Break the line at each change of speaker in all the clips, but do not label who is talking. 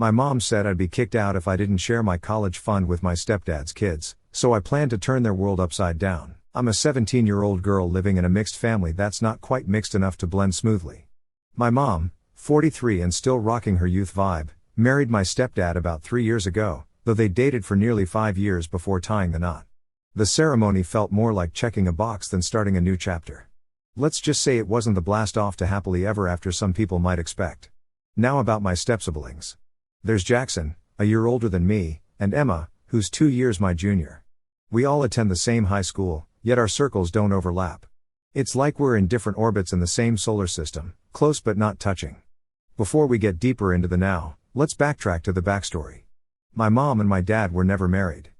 My mom said I'd be kicked out if I didn't share my college fund with my stepdad's kids, so I planned to turn their world upside down. I'm a 17-year-old girl living in a mixed family that's not quite mixed enough to blend smoothly. My mom, 43 and still rocking her youth vibe, married my stepdad about 3 years ago, though they dated for nearly 5 years before tying the knot. The ceremony felt more like checking a box than starting a new chapter. Let's just say it wasn't the blast off to happily ever after some people might expect. Now about my step-siblings. There's Jackson, a year older than me, and Emma, who's 2 years my junior. We all attend the same high school, yet our circles don't overlap. It's like we're in different orbits in the same solar system, close but not touching. Before we get deeper into the now, let's backtrack to the backstory. My mom and my dad were never married.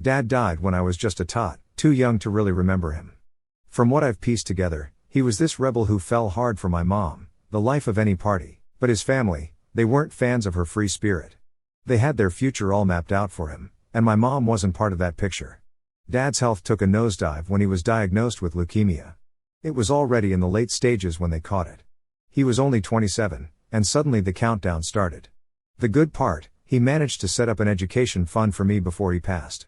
Dad died when I was just a tot, too young to really remember him. From what I've pieced together, he was this rebel who fell hard for my mom, the life of any party, but his family, they weren't fans of her free spirit. They had their future all mapped out for him, and my mom wasn't part of that picture. Dad's health took a nosedive when he was diagnosed with leukemia. It was already in the late stages when they caught it. He was only 27, and suddenly the countdown started. The good part, he managed to set up an education fund for me before he passed.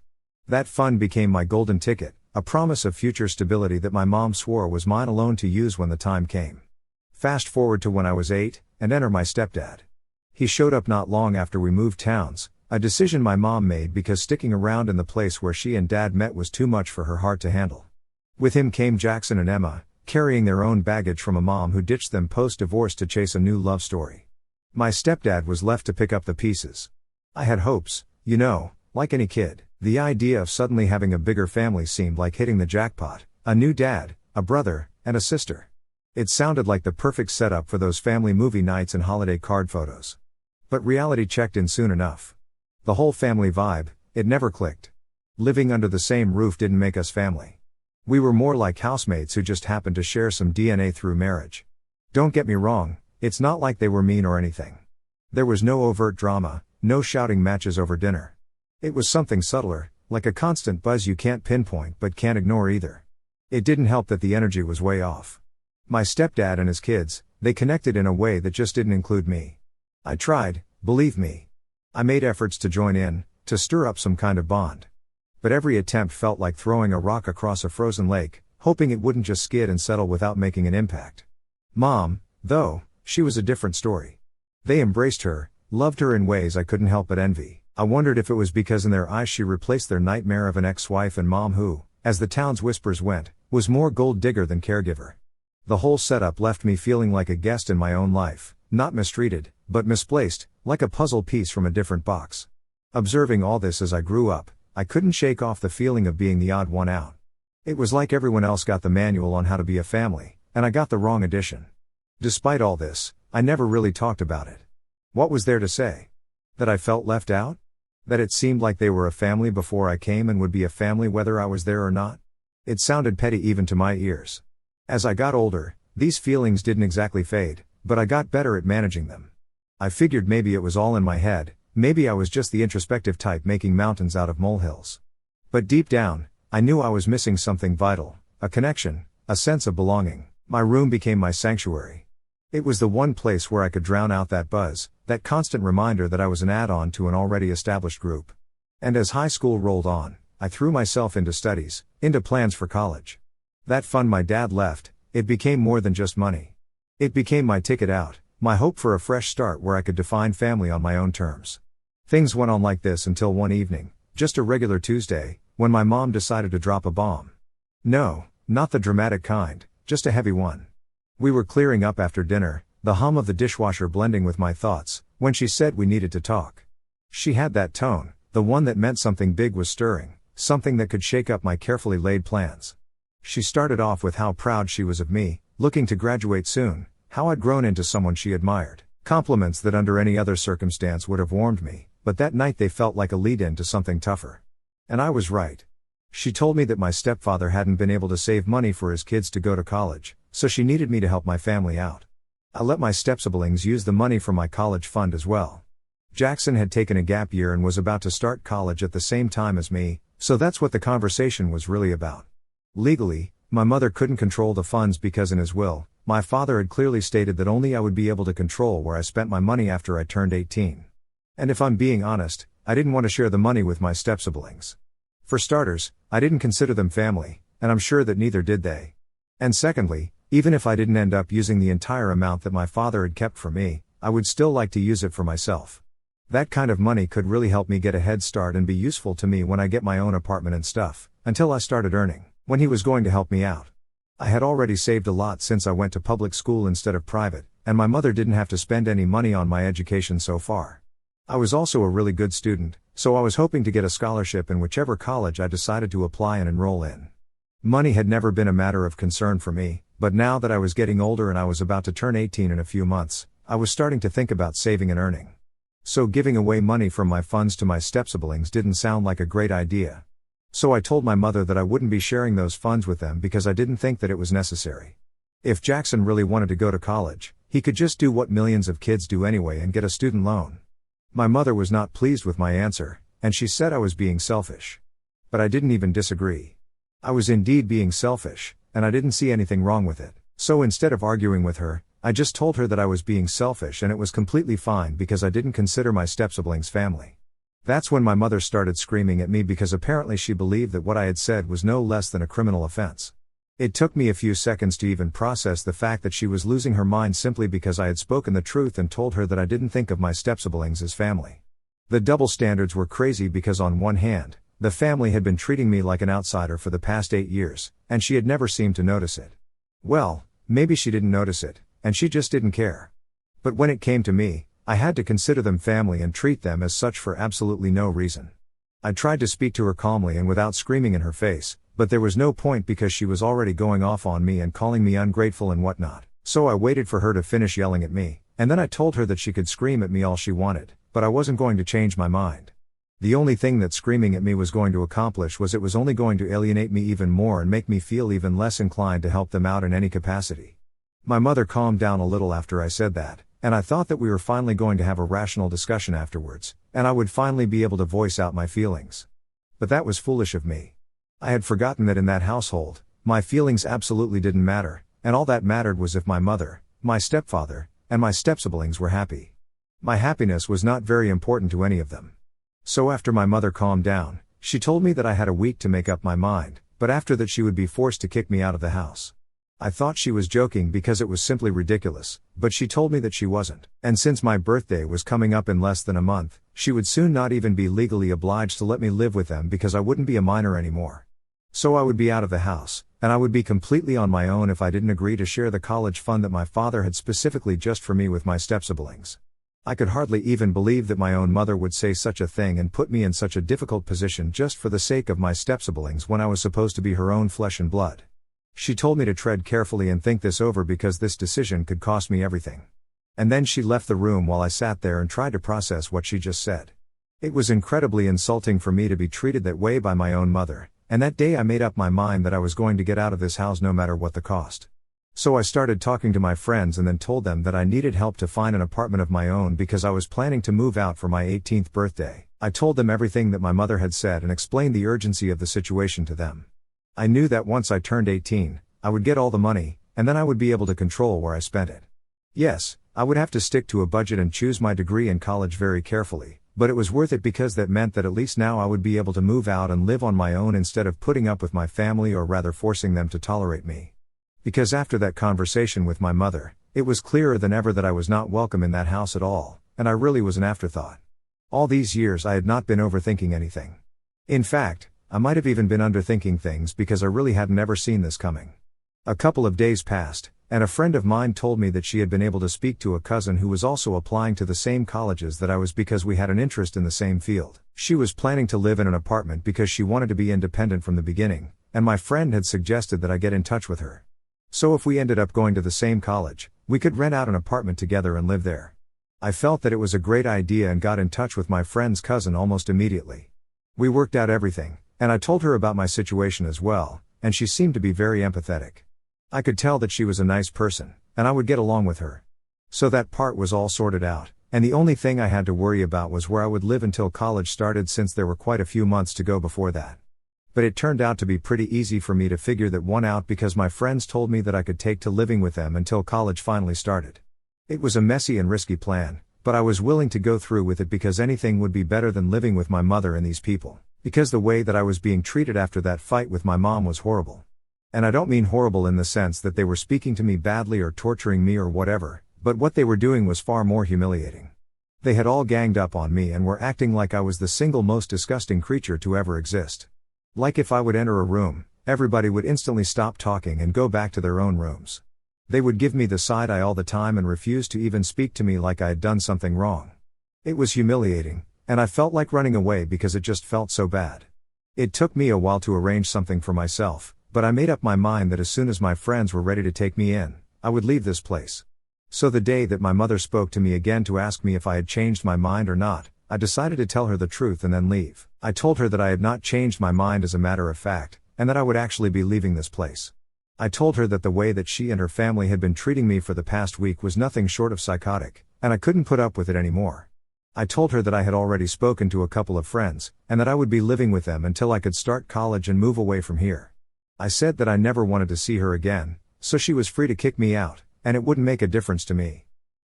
That fund became my golden ticket, a promise of future stability that my mom swore was mine alone to use when the time came. Fast forward to when I was 8, and enter my stepdad. He showed up not long after we moved towns, a decision my mom made because sticking around in the place where she and dad met was too much for her heart to handle. With him came Jackson and Emma, carrying their own baggage from a mom who ditched them post-divorce to chase a new love story. My stepdad was left to pick up the pieces. I had hopes, like any kid. The idea of suddenly having a bigger family seemed like hitting the jackpot, a new dad, a brother, and a sister. It sounded like the perfect setup for those family movie nights and holiday card photos. But reality checked in soon enough. The whole family vibe, it never clicked. Living under the same roof didn't make us family. We were more like housemates who just happened to share some DNA through marriage. Don't get me wrong, it's not like they were mean or anything. There was no overt drama, no shouting matches over dinner. It was something subtler, like a constant buzz you can't pinpoint but can't ignore either. It didn't help that the energy was way off. My stepdad and his kids, they connected in a way that just didn't include me. I tried, believe me. I made efforts to join in, to stir up some kind of bond. But every attempt felt like throwing a rock across a frozen lake, hoping it wouldn't just skid and settle without making an impact. Mom, though, she was a different story. They embraced her, loved her in ways I couldn't help but envy. I wondered if it was because in their eyes she replaced their nightmare of an ex-wife and mom who, as the town's whispers went, was more gold digger than caregiver. The whole setup left me feeling like a guest in my own life, not mistreated, but misplaced, like a puzzle piece from a different box. Observing all this as I grew up, I couldn't shake off the feeling of being the odd one out. It was like everyone else got the manual on how to be a family, and I got the wrong edition. Despite all this, I never really talked about it. What was there to say? That I felt left out? That it seemed like they were a family before I came and would be a family whether I was there or not? It sounded petty even to my ears. As I got older, these feelings didn't exactly fade, but I got better at managing them. I figured maybe it was all in my head, maybe I was just the introspective type making mountains out of molehills. But deep down, I knew I was missing something vital, a connection, a sense of belonging. My room became my sanctuary. It was the one place where I could drown out that buzz, that constant reminder that I was an add-on to an already established group. And as high school rolled on, I threw myself into studies, into plans for college. That fund my dad left, it became more than just money. It became my ticket out, my hope for a fresh start where I could define family on my own terms. Things went on like this until one evening, just a regular Tuesday, when my mom decided to drop a bomb. No, not the dramatic kind, just a heavy one. We were clearing up after dinner, the hum of the dishwasher blending with my thoughts, when she said we needed to talk. She had that tone, the one that meant something big was stirring, something that could shake up my carefully laid plans. She started off with how proud she was of me, looking to graduate soon, how I'd grown into someone she admired. Compliments that under any other circumstance would have warmed me, but that night they felt like a lead-in to something tougher. And I was right. She told me that my stepfather hadn't been able to save money for his kids to go to college, so she needed me to help my family out. I let my step-siblings use the money from my college fund as well. Jackson had taken a gap year and was about to start college at the same time as me, so that's what the conversation was really about. Legally, my mother couldn't control the funds because in his will, my father had clearly stated that only I would be able to control where I spent my money after I turned 18. And if I'm being honest, I didn't want to share the money with my step-siblings. For starters, I didn't consider them family, and I'm sure that neither did they. And secondly, even if I didn't end up using the entire amount that my father had kept for me, I would still like to use it for myself. That kind of money could really help me get a head start and be useful to me when I get my own apartment and stuff, until I started earning, when he was going to help me out. I had already saved a lot since I went to public school instead of private, and my mother didn't have to spend any money on my education so far. I was also a really good student, so I was hoping to get a scholarship in whichever college I decided to apply and enroll in. Money had never been a matter of concern for me, but now that I was getting older and I was about to turn 18 in a few months, I was starting to think about saving and earning. So giving away money from my funds to my step-siblings didn't sound like a great idea. So I told my mother that I wouldn't be sharing those funds with them because I didn't think that it was necessary. If Jackson really wanted to go to college, he could just do what millions of kids do anyway and get a student loan. My mother was not pleased with my answer, and she said I was being selfish. But I didn't even disagree. I was indeed being selfish, and I didn't see anything wrong with it. So instead of arguing with her, I just told her that I was being selfish and it was completely fine because I didn't consider my step-siblings family. That's when my mother started screaming at me because apparently she believed that what I had said was no less than a criminal offense. It took me a few seconds to even process the fact that she was losing her mind simply because I had spoken the truth and told her that I didn't think of my step-siblings as family. The double standards were crazy because on one hand, the family had been treating me like an outsider for the past 8 years, and she had never seemed to notice it. Well, maybe she didn't notice it, and she just didn't care. But when it came to me, I had to consider them family and treat them as such for absolutely no reason. I tried to speak to her calmly and without screaming in her face, but there was no point because she was already going off on me and calling me ungrateful and whatnot. So I waited for her to finish yelling at me, and then I told her that she could scream at me all she wanted, but I wasn't going to change my mind. The only thing that screaming at me was going to accomplish was it was only going to alienate me even more and make me feel even less inclined to help them out in any capacity. My mother calmed down a little after I said that, and I thought that we were finally going to have a rational discussion afterwards, and I would finally be able to voice out my feelings. But that was foolish of me. I had forgotten that in that household, my feelings absolutely didn't matter, and all that mattered was if my mother, my stepfather, and my step-siblings were happy. My happiness was not very important to any of them. So after my mother calmed down, she told me that I had a week to make up my mind, but after that she would be forced to kick me out of the house. I thought she was joking because it was simply ridiculous, but she told me that she wasn't. And since my birthday was coming up in less than a month, she would soon not even be legally obliged to let me live with them because I wouldn't be a minor anymore. So I would be out of the house, and I would be completely on my own if I didn't agree to share the college fund that my father had specifically just for me with my step-siblings. I could hardly even believe that my own mother would say such a thing and put me in such a difficult position just for the sake of my step-siblings when I was supposed to be her own flesh and blood. She told me to tread carefully and think this over because this decision could cost me everything. And then she left the room while I sat there and tried to process what she just said. It was incredibly insulting for me to be treated that way by my own mother, and that day I made up my mind that I was going to get out of this house no matter what the cost. So I started talking to my friends and then told them that I needed help to find an apartment of my own because I was planning to move out for my 18th birthday. I told them everything that my mother had said and explained the urgency of the situation to them. I knew that once I turned 18, I would get all the money, and then I would be able to control where I spent it. Yes, I would have to stick to a budget and choose my degree and college very carefully, but it was worth it because that meant that at least now I would be able to move out and live on my own instead of putting up with my family or rather forcing them to tolerate me. Because after that conversation with my mother, it was clearer than ever that I was not welcome in that house at all, and I really was an afterthought. All these years I had not been overthinking anything. In fact, I might have even been underthinking things because I really hadn't ever seen this coming. A couple of days passed, and a friend of mine told me that she had been able to speak to a cousin who was also applying to the same colleges that I was because we had an interest in the same field. She was planning to live in an apartment because she wanted to be independent from the beginning, and my friend had suggested that I get in touch with her. So if we ended up going to the same college, we could rent out an apartment together and live there. I felt that it was a great idea and got in touch with my friend's cousin almost immediately. We worked out everything, and I told her about my situation as well, and she seemed to be very empathetic. I could tell that she was a nice person, and I would get along with her. So that part was all sorted out, and the only thing I had to worry about was where I would live until college started since there were quite a few months to go before that. But it turned out to be pretty easy for me to figure that one out because my friends told me that I could take to living with them until college finally started. It was a messy and risky plan, but I was willing to go through with it because anything would be better than living with my mother and these people. Because the way that I was being treated after that fight with my mom was horrible. And I don't mean horrible in the sense that they were speaking to me badly or torturing me or whatever, but what they were doing was far more humiliating. They had all ganged up on me and were acting like I was the single most disgusting creature to ever exist. Like if I would enter a room, everybody would instantly stop talking and go back to their own rooms. They would give me the side eye all the time and refuse to even speak to me like I had done something wrong. It was humiliating, and I felt like running away because it just felt so bad. It took me a while to arrange something for myself, but I made up my mind that as soon as my friends were ready to take me in, I would leave this place. So the day that my mother spoke to me again to ask me if I had changed my mind or not, I decided to tell her the truth and then leave. I told her that I had not changed my mind as a matter of fact, and that I would actually be leaving this place. I told her that the way that she and her family had been treating me for the past week was nothing short of psychotic, and I couldn't put up with it anymore. I told her that I had already spoken to a couple of friends, and that I would be living with them until I could start college and move away from here. I said that I never wanted to see her again, so she was free to kick me out, and it wouldn't make a difference to me.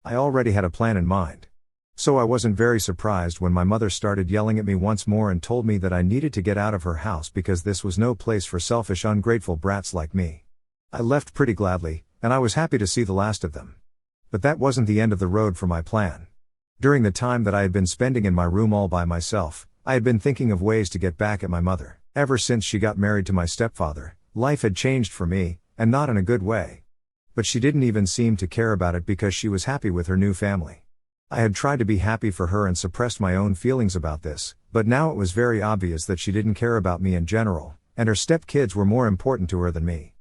I already had a plan in mind. So I wasn't very surprised when my mother started yelling at me once more and told me that I needed to get out of her house because this was no place for selfish, ungrateful brats like me. I left pretty gladly, and I was happy to see the last of them. But that wasn't the end of the road for my plan. During the time that I had been spending in my room all by myself, I had been thinking of ways to get back at my mother. Ever since she got married to my stepfather, life had changed for me, and not in a good way. But she didn't even seem to care about it because she was happy with her new family. I had tried to be happy for her and suppressed my own feelings about this, but now it was very obvious that she didn't care about me in general, and her stepkids were more important to her than me.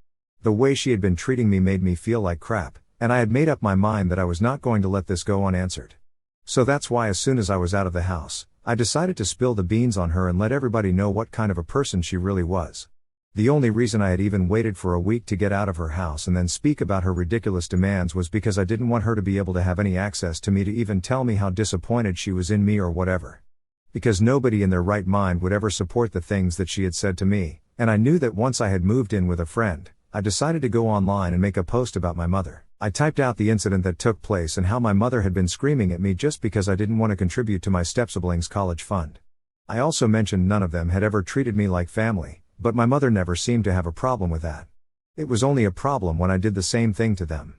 The way she had been treating me made me feel like crap, and I had made up my mind that I was not going to let this go unanswered. So that's why as soon as I was out of the house, I decided to spill the beans on her and let everybody know what kind of a person she really was. The only reason I had even waited for a week to get out of her house and then speak about her ridiculous demands was because I didn't want her to be able to have any access to me to even tell me how disappointed she was in me or whatever. Because nobody in their right mind would ever support the things that she had said to me, and I knew that once I had moved in with a friend, I decided to go online and make a post about my mother. I typed out the incident that took place and how my mother had been screaming at me just because I didn't want to contribute to my stepsiblings' college fund. I also mentioned none of them had ever treated me like family, but my mother never seemed to have a problem with that. It was only a problem when I did the same thing to them.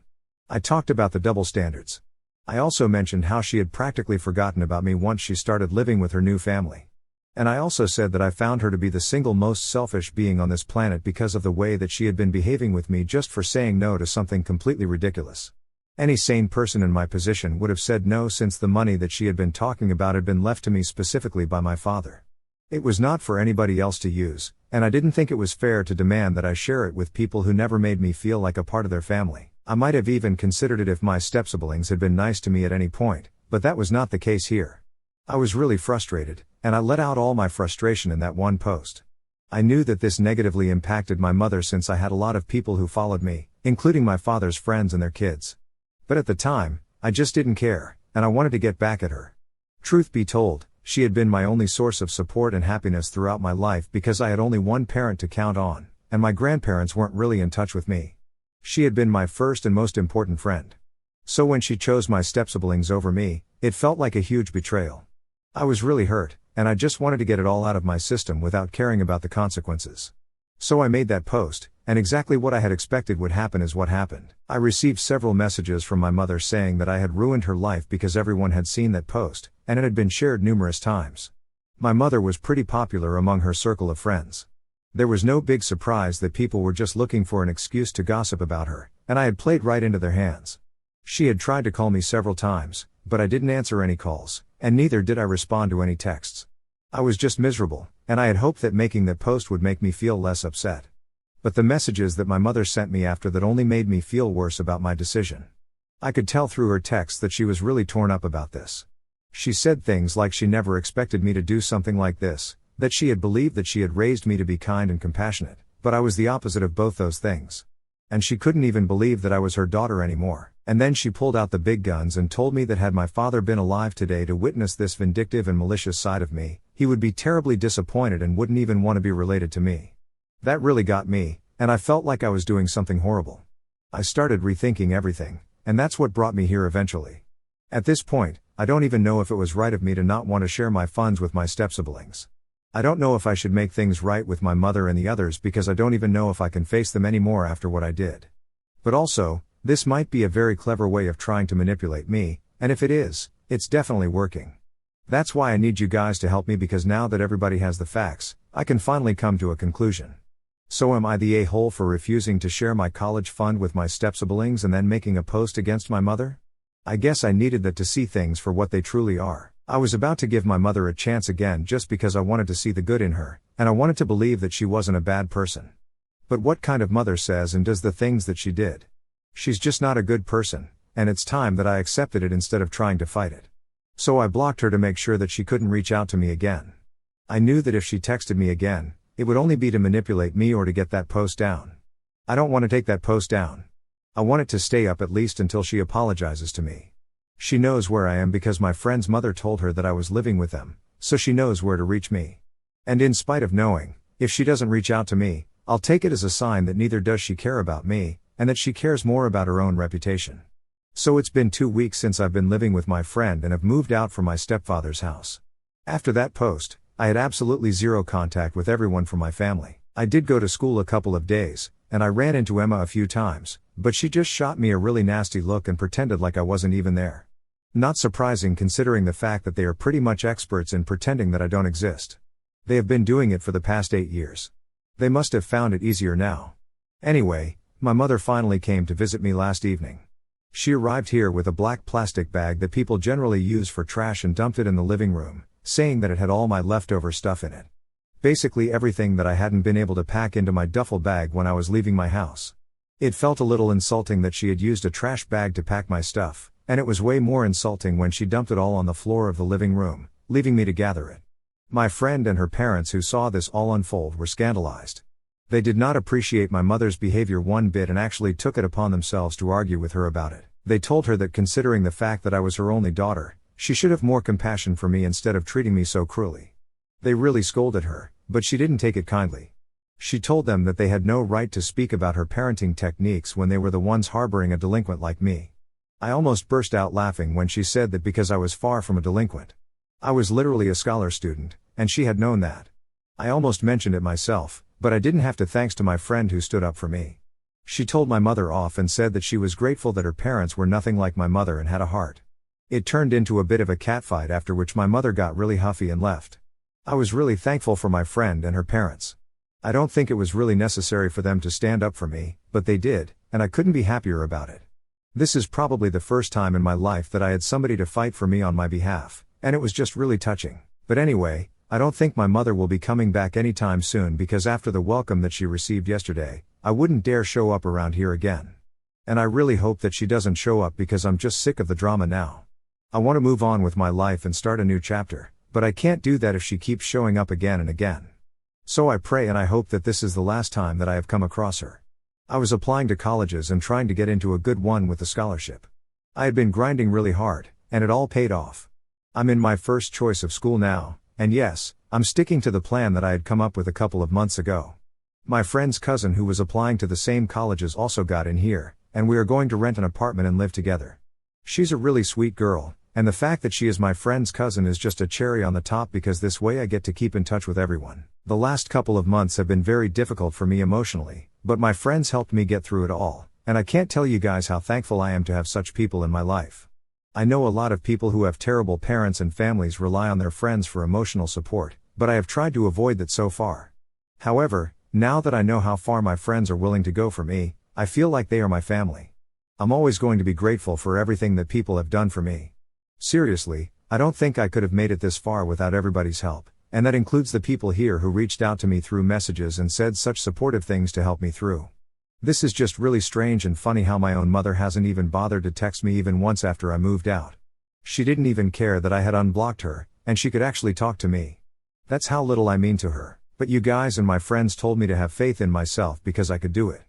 I talked about the double standards. I also mentioned how she had practically forgotten about me once she started living with her new family. And I also said that I found her to be the single most selfish being on this planet because of the way that she had been behaving with me just for saying no to something completely ridiculous. Any sane person in my position would have said no since the money that she had been talking about had been left to me specifically by my father. It was not for anybody else to use, and I didn't think it was fair to demand that I share it with people who never made me feel like a part of their family. I might have even considered it if my stepsiblings had been nice to me at any point, but that was not the case here. I was really frustrated, and I let out all my frustration in that one post. I knew that this negatively impacted my mother since I had a lot of people who followed me, including my father's friends and their kids. But at the time, I just didn't care, and I wanted to get back at her. Truth be told, she had been my only source of support and happiness throughout my life because I had only one parent to count on, and my grandparents weren't really in touch with me. She had been my first and most important friend. So when she chose my stepsiblings over me, it felt like a huge betrayal. I was really hurt, and I just wanted to get it all out of my system without caring about the consequences. So I made that post, and exactly what I had expected would happen is what happened. I received several messages from my mother saying that I had ruined her life because everyone had seen that post, and it had been shared numerous times. My mother was pretty popular among her circle of friends. There was no big surprise that people were just looking for an excuse to gossip about her, and I had played right into their hands. She had tried to call me several times, but I didn't answer any calls, and neither did I respond to any texts. I was just miserable, and I had hoped that making that post would make me feel less upset. But the messages that my mother sent me after that only made me feel worse about my decision. I could tell through her texts that she was really torn up about this. She said things like she never expected me to do something like this, that she had believed that she had raised me to be kind and compassionate, but I was the opposite of both those things. And she couldn't even believe that I was her daughter anymore. And then she pulled out the big guns and told me that had my father been alive today to witness this vindictive and malicious side of me, he would be terribly disappointed and wouldn't even want to be related to me. That really got me, and I felt like I was doing something horrible. I started rethinking everything, and that's what brought me here eventually. At this point, I don't even know if it was right of me to not want to share my funds with my step-siblings. I don't know if I should make things right with my mother and the others because I don't even know if I can face them anymore after what I did. But also, this might be a very clever way of trying to manipulate me, and if it is, it's definitely working. That's why I need you guys to help me, because now that everybody has the facts, I can finally come to a conclusion. So am I the a-hole for refusing to share my college fund with my step-siblings and then making a post against my mother? I guess I needed that to see things for what they truly are. I was about to give my mother a chance again just because I wanted to see the good in her, and I wanted to believe that she wasn't a bad person. But what kind of mother says and does the things that she did? She's just not a good person, and it's time that I accepted it instead of trying to fight it. So I blocked her to make sure that she couldn't reach out to me again. I knew that if she texted me again, it would only be to manipulate me or to get that post down. I don't want to take that post down. I want it to stay up at least until she apologizes to me. She knows where I am because my friend's mother told her that I was living with them, so she knows where to reach me. And in spite of knowing, if she doesn't reach out to me, I'll take it as a sign that neither does she care about me, and that she cares more about her own reputation. So it's been 2 weeks since I've been living with my friend and have moved out from my stepfather's house. After that post, I had absolutely zero contact with everyone from my family. I did go to school a couple of days, and I ran into Emma a few times, but she just shot me a really nasty look and pretended like I wasn't even there. Not surprising considering the fact that they are pretty much experts in pretending that I don't exist. They have been doing it for the past 8 years. They must have found it easier now. Anyway, my mother finally came to visit me last evening. She arrived here with a black plastic bag that people generally use for trash and dumped it in the living room, saying that it had all my leftover stuff in it. Basically everything that I hadn't been able to pack into my duffel bag when I was leaving my house. It felt a little insulting that she had used a trash bag to pack my stuff, and it was way more insulting when she dumped it all on the floor of the living room, leaving me to gather it. My friend and her parents who saw this all unfold were scandalized. They did not appreciate my mother's behavior one bit and actually took it upon themselves to argue with her about it. They told her that considering the fact that I was her only daughter, she should have more compassion for me instead of treating me so cruelly. They really scolded her, but she didn't take it kindly. She told them that they had no right to speak about her parenting techniques when they were the ones harboring a delinquent like me. I almost burst out laughing when she said that because I was far from a delinquent. I was literally a scholar student, and she had known that. I almost mentioned it myself, but I didn't have to thanks to my friend who stood up for me. She told my mother off and said that she was grateful that her parents were nothing like my mother and had a heart. It turned into a bit of a catfight, after which my mother got really huffy and left. I was really thankful for my friend and her parents. I don't think it was really necessary for them to stand up for me, but they did, and I couldn't be happier about it. This is probably the first time in my life that I had somebody to fight for me on my behalf, and it was just really touching. But anyway, I don't think my mother will be coming back anytime soon because after the welcome that she received yesterday, I wouldn't dare show up around here again. And I really hope that she doesn't show up because I'm just sick of the drama now. I want to move on with my life and start a new chapter, but I can't do that if she keeps showing up again and again. So I pray and I hope that this is the last time that I have come across her. I was applying to colleges and trying to get into a good one with a scholarship. I had been grinding really hard, and it all paid off. I'm in my first choice of school now, and yes, I'm sticking to the plan that I had come up with a couple of months ago. My friend's cousin who was applying to the same colleges also got in here, and we are going to rent an apartment and live together. She's a really sweet girl, and the fact that she is my friend's cousin is just a cherry on the top because this way I get to keep in touch with everyone. The last couple of months have been very difficult for me emotionally, but my friends helped me get through it all, and I can't tell you guys how thankful I am to have such people in my life. I know a lot of people who have terrible parents and families rely on their friends for emotional support, but I have tried to avoid that so far. However, now that I know how far my friends are willing to go for me, I feel like they are my family. I'm always going to be grateful for everything that people have done for me. Seriously, I don't think I could have made it this far without everybody's help, and that includes the people here who reached out to me through messages and said such supportive things to help me through. This is just really strange and funny how my own mother hasn't even bothered to text me even once after I moved out. She didn't even care that I had unblocked her, and she could actually talk to me. That's how little I mean to her, but you guys and my friends told me to have faith in myself because I could do it.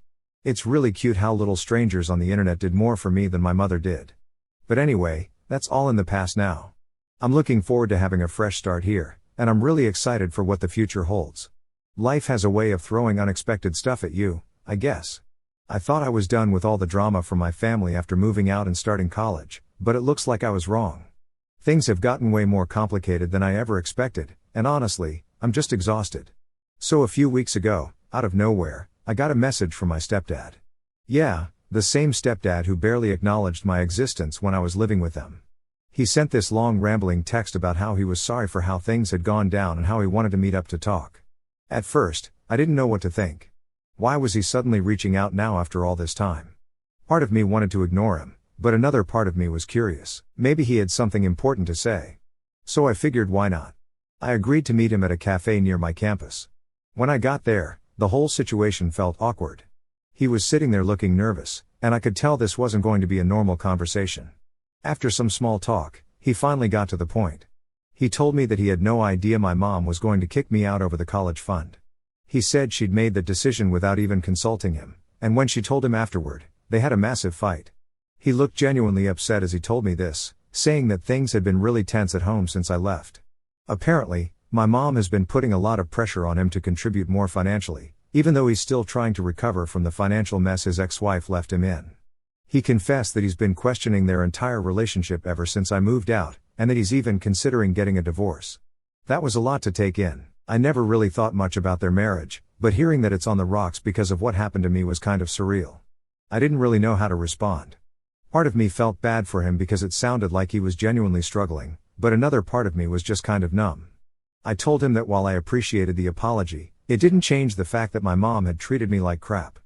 It's really cute how little strangers on the internet did more for me than my mother did. But anyway, that's all in the past now. I'm looking forward to having a fresh start here, and I'm really excited for what the future holds. Life has a way of throwing unexpected stuff at you, I guess. I thought I was done with all the drama from my family after moving out and starting college, but it looks like I was wrong. Things have gotten way more complicated than I ever expected, and honestly, I'm just exhausted. So a few weeks ago, out of nowhere, I got a message from my stepdad. Yeah, the same stepdad who barely acknowledged my existence when I was living with them. He sent this long rambling text about how he was sorry for how things had gone down and how he wanted to meet up to talk. At first, I didn't know what to think. Why was he suddenly reaching out now after all this time? Part of me wanted to ignore him, but another part of me was curious. Maybe he had something important to say. So I figured, why not? I agreed to meet him at a cafe near my campus. When I got there, the whole situation felt awkward. He was sitting there looking nervous, and I could tell this wasn't going to be a normal conversation. After some small talk, he finally got to the point. He told me that he had no idea my mom was going to kick me out over the college fund. He said she'd made the decision without even consulting him, and when she told him afterward, they had a massive fight. He looked genuinely upset as he told me this, saying that things had been really tense at home since I left. Apparently, my mom has been putting a lot of pressure on him to contribute more financially, even though he's still trying to recover from the financial mess his ex-wife left him in. He confessed that he's been questioning their entire relationship ever since I moved out, and that he's even considering getting a divorce. That was a lot to take in. I never really thought much about their marriage, but hearing that it's on the rocks because of what happened to me was kind of surreal. I didn't really know how to respond. Part of me felt bad for him because it sounded like he was genuinely struggling, but another part of me was just kind of numb. I told him that while I appreciated the apology, it didn't change the fact that my mom had treated me like crap.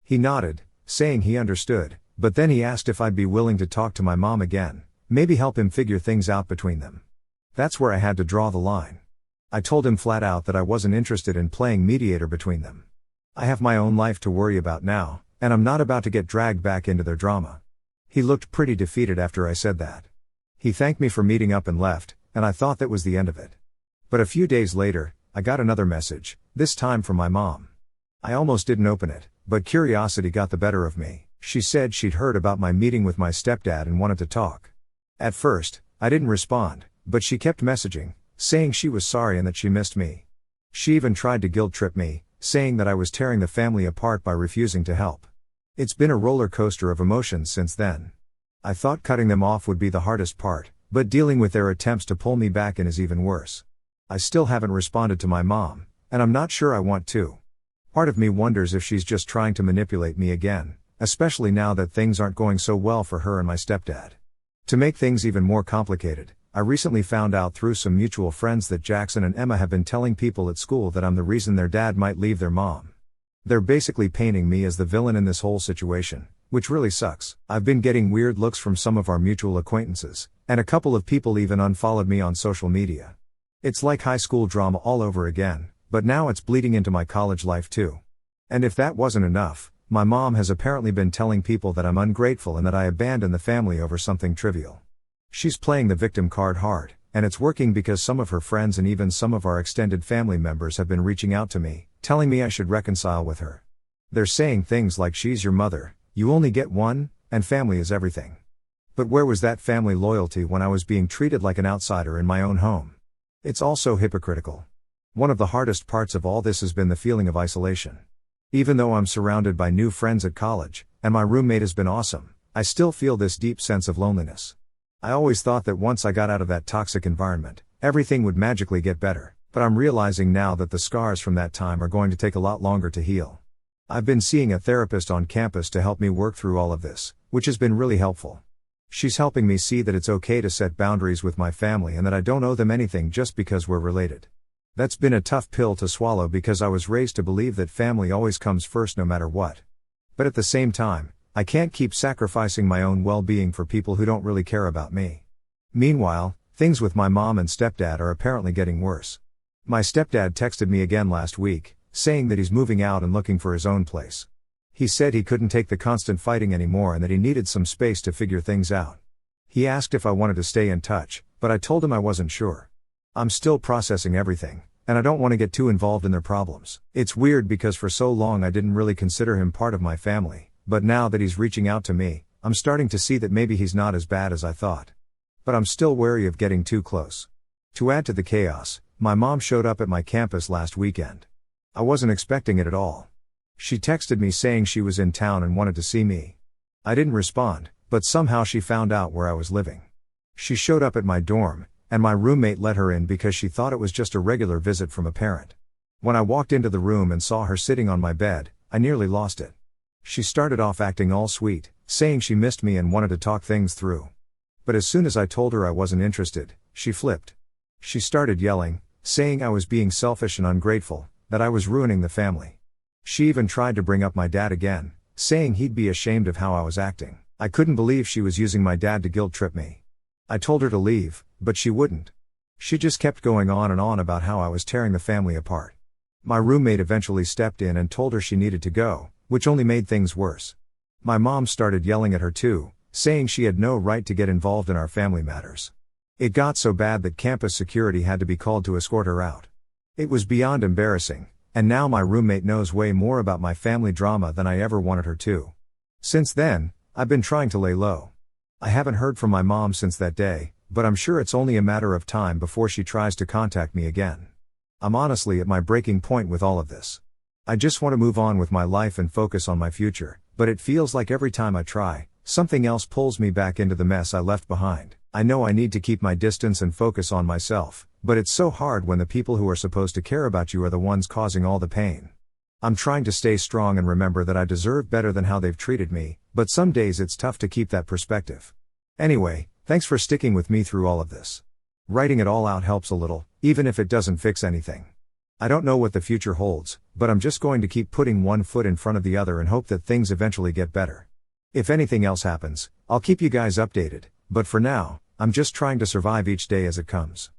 He nodded, saying he understood, but then he asked if I'd be willing to talk to my mom again, maybe help him figure things out between them. That's where I had to draw the line. I told him flat out that I wasn't interested in playing mediator between them. I have my own life to worry about now, and I'm not about to get dragged back into their drama. He looked pretty defeated after I said that. He thanked me for meeting up and left, and I thought that was the end of it. But a few days later, I got another message, this time from my mom. I almost didn't open it, but curiosity got the better of me. She said she'd heard about my meeting with my stepdad and wanted to talk. At first, I didn't respond, but she kept messaging, saying she was sorry and that she missed me. She even tried to guilt-trip me, saying that I was tearing the family apart by refusing to help. It's been a roller coaster of emotions since then. I thought cutting them off would be the hardest part, but dealing with their attempts to pull me back in is even worse. I still haven't responded to my mom, and I'm not sure I want to. Part of me wonders if she's just trying to manipulate me again, especially now that things aren't going so well for her and my stepdad. To make things even more complicated, I recently found out through some mutual friends that Jackson and Emma have been telling people at school that I'm the reason their dad might leave their mom. They're basically painting me as the villain in this whole situation, which really sucks. I've been getting weird looks from some of our mutual acquaintances, and a couple of people even unfollowed me on social media. It's like high school drama all over again, but now it's bleeding into my college life too. And if that wasn't enough, my mom has apparently been telling people that I'm ungrateful and that I abandoned the family over something trivial. She's playing the victim card hard, and it's working because some of her friends and even some of our extended family members have been reaching out to me, telling me I should reconcile with her. They're saying things like she's your mother, you only get one, and family is everything. But where was that family loyalty when I was being treated like an outsider in my own home? It's all so hypocritical. One of the hardest parts of all this has been the feeling of isolation. Even though I'm surrounded by new friends at college, and my roommate has been awesome, I still feel this deep sense of loneliness. I always thought that once I got out of that toxic environment, everything would magically get better, but I'm realizing now that the scars from that time are going to take a lot longer to heal. I've been seeing a therapist on campus to help me work through all of this, which has been really helpful. She's helping me see that it's okay to set boundaries with my family and that I don't owe them anything just because we're related. That's been a tough pill to swallow because I was raised to believe that family always comes first no matter what. But at the same time, I can't keep sacrificing my own well-being for people who don't really care about me. Meanwhile, things with my mom and stepdad are apparently getting worse. My stepdad texted me again last week, saying that he's moving out and looking for his own place. He said he couldn't take the constant fighting anymore and that he needed some space to figure things out. He asked if I wanted to stay in touch, but I told him I wasn't sure. I'm still processing everything, and I don't want to get too involved in their problems. It's weird because for so long I didn't really consider him part of my family, but now that he's reaching out to me, I'm starting to see that maybe he's not as bad as I thought. But I'm still wary of getting too close. To add to the chaos, my mom showed up at my campus last weekend. I wasn't expecting it at all. She texted me saying she was in town and wanted to see me. I didn't respond, but somehow she found out where I was living. She showed up at my dorm, and my roommate let her in because she thought it was just a regular visit from a parent. When I walked into the room and saw her sitting on my bed, I nearly lost it. She started off acting all sweet, saying she missed me and wanted to talk things through. But as soon as I told her I wasn't interested, she flipped. She started yelling, saying I was being selfish and ungrateful, that I was ruining the family. She even tried to bring up my dad again, saying he'd be ashamed of how I was acting. I couldn't believe she was using my dad to guilt trip me. I told her to leave, but she wouldn't. She just kept going on and on about how I was tearing the family apart. My roommate eventually stepped in and told her she needed to go, which only made things worse. My mom started yelling at her too, saying she had no right to get involved in our family matters. It got so bad that campus security had to be called to escort her out. It was beyond embarrassing, and now my roommate knows way more about my family drama than I ever wanted her to. Since then, I've been trying to lay low. I haven't heard from my mom since that day, but I'm sure it's only a matter of time before she tries to contact me again. I'm honestly at my breaking point with all of this. I just want to move on with my life and focus on my future, but it feels like every time I try, something else pulls me back into the mess I left behind. I know I need to keep my distance and focus on myself, but it's so hard when the people who are supposed to care about you are the ones causing all the pain. I'm trying to stay strong and remember that I deserve better than how they've treated me, but some days it's tough to keep that perspective. Anyway, thanks for sticking with me through all of this. Writing it all out helps a little, even if it doesn't fix anything. I don't know what the future holds, but I'm just going to keep putting one foot in front of the other and hope that things eventually get better. If anything else happens, I'll keep you guys updated, but for now, I'm just trying to survive each day as it comes.